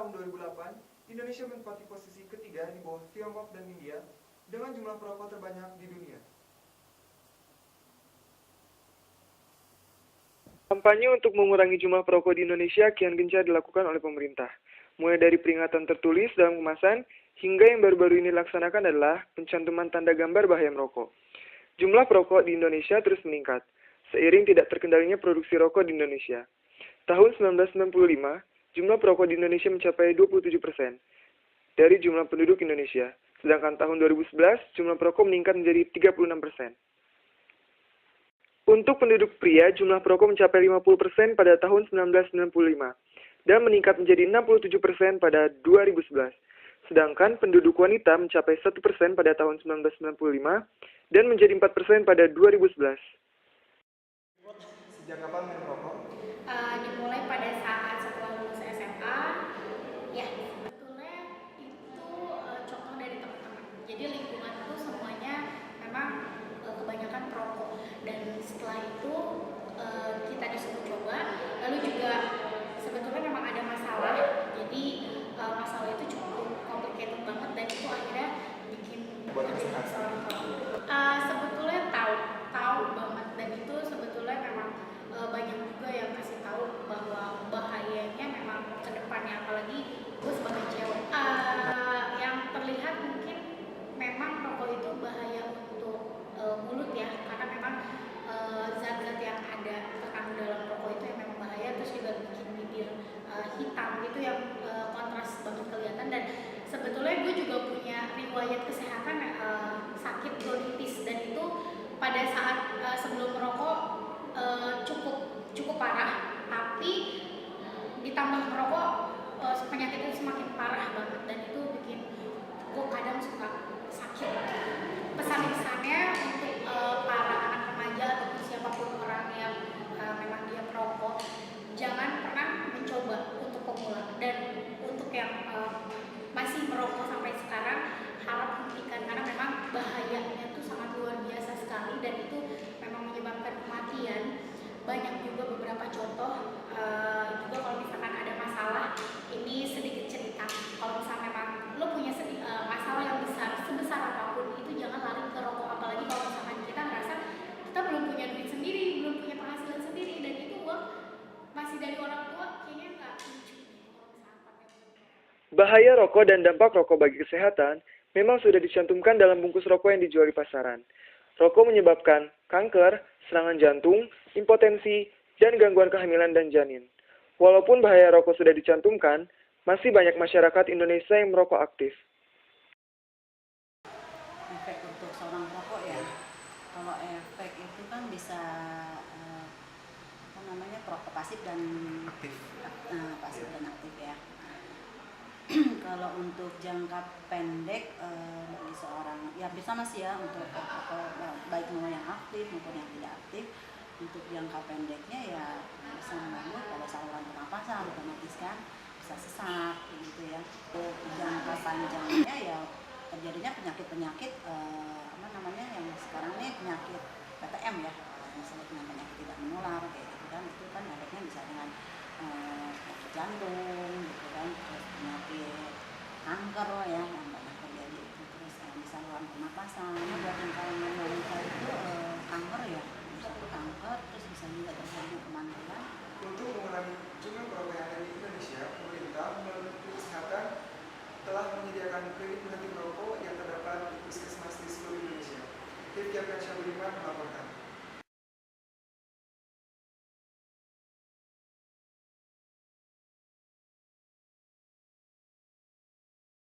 tahun 2008, Indonesia menempati posisi ketiga di bawah Tiongkok dan India dengan jumlah perokok terbanyak di dunia. Kampanye untuk mengurangi jumlah perokok di Indonesia kian gencar dilakukan oleh pemerintah. Mulai dari peringatan tertulis dalam kemasan, hingga yang baru-baru ini dilaksanakan adalah pencantuman tanda gambar bahaya merokok. Jumlah perokok di Indonesia terus meningkat, seiring tidak terkendalinya produksi rokok di Indonesia. Tahun 1995, jumlah perokok di Indonesia mencapai 27% dari jumlah penduduk Indonesia, sedangkan tahun 2011, jumlah perokok meningkat menjadi 36%. Untuk penduduk pria, jumlah perokok mencapai 50% pada tahun 1995 dan meningkat menjadi 67% pada 2011. Sedangkan penduduk wanita mencapai 1% pada tahun 1995 dan menjadi 4% pada 2011. Sejak kapan minum rokok? Dimulai pada saat setelah lulus SMA. Ya, sebetulnya itu contoh dari teman-teman. Jadi lingkungan itu semuanya memang kebanyakan perokok. Dan setelah itu kita disuruh coba. Lalu juga sebetulnya memang ada masalah. Jadi masalah itu cukup complicated banget dan itu akhirnya bikin seorang perokok. Sebetulnya tahu banget, dan itu sebetulnya memang banyak juga yang kasih tahu bahwa bahayanya memang ke depannya, apalagi gue sebagai cewek. Yang terlihat mungkin memang rokok itu bahaya untuk mulut ya, karena memang zat-zat yang ada terkandung dalam rokok itu yang memang bahaya, terus juga bikin bibir hitam itu yang kontras banget kelihatan. Dan sebetulnya gue juga punya riwayat kesehatan sakit bronkitis, dan itu pada saat sebelum merokok cukup parah, tapi ditambah merokok penyakit itu semakin parah banget, dan itu bikin gue kadang suka sakit. Pesan-pesannya untuk para anak remaja ataupun siapapun orang yang memang dia perokok, jangan pernah mencoba untuk pemula, dan untuk yang masih merokok sampai sekarang harap hentikan, karena memang bahayanya itu sangat luar biasa sekali, dan itu memang menyebabkan kematian. Banyak juga beberapa contoh, juga kalau misalkan ada masalah, ini sedikit cerita. Kalau misalnya memang lo punya masalah yang besar, sebesar apapun, itu jangan lari ke rokok. Apalagi kalau misalkan kita ngerasa kita belum punya duit sendiri, belum punya penghasilan sendiri, dan itu uang masih dari orang tua, kayaknya nggak lucu kalau misalkan pakai. Bahaya rokok dan dampak rokok bagi kesehatan memang sudah dicantumkan dalam bungkus rokok yang dijual di pasaran. Rokok menyebabkan kanker, serangan jantung, impotensi, dan gangguan kehamilan dan janin. Walaupun bahaya rokok sudah dicantumkan, masih banyak masyarakat Indonesia yang merokok aktif. Efek untuk seorang perokok ya, kalau efek itu kan bisa perokok pasif dan aktif, pasif dan aktif ya. Kalau untuk jangka pendek bagi seorang, ya bisa masih ya untuk baik mau yang aktif maupun yang tidak aktif. Untuk jangka pendeknya ya bisa mengganggu pada saluran pernapasan, otomatis kan bisa sesak gitu ya. Untuk jangka panjangnya ya terjadinya penyakit-penyakit yang sekarang ini penyakit PTM ya, disebut dengan penyakit tidak menular kayak gitu kan. Itu kan efeknya bisa dengan penyakit jantung gitu kan, terus penyakit kanker ya yang banyak terjadi itu, terus di saluran pernapasan. Buat yang kalangan wanita itu kanker ya, bisa kanker, terus bisa juga terjadi kemandulan. Untuk mengurangi jumlah perokok yang ada di Indonesia, pemerintah melalui Menteri Kesehatan telah menyediakan klinik berhenti merokok yang terdapat di puskesmas di seluruh Indonesia. Rifki Arkansyah Budiman melaporkan.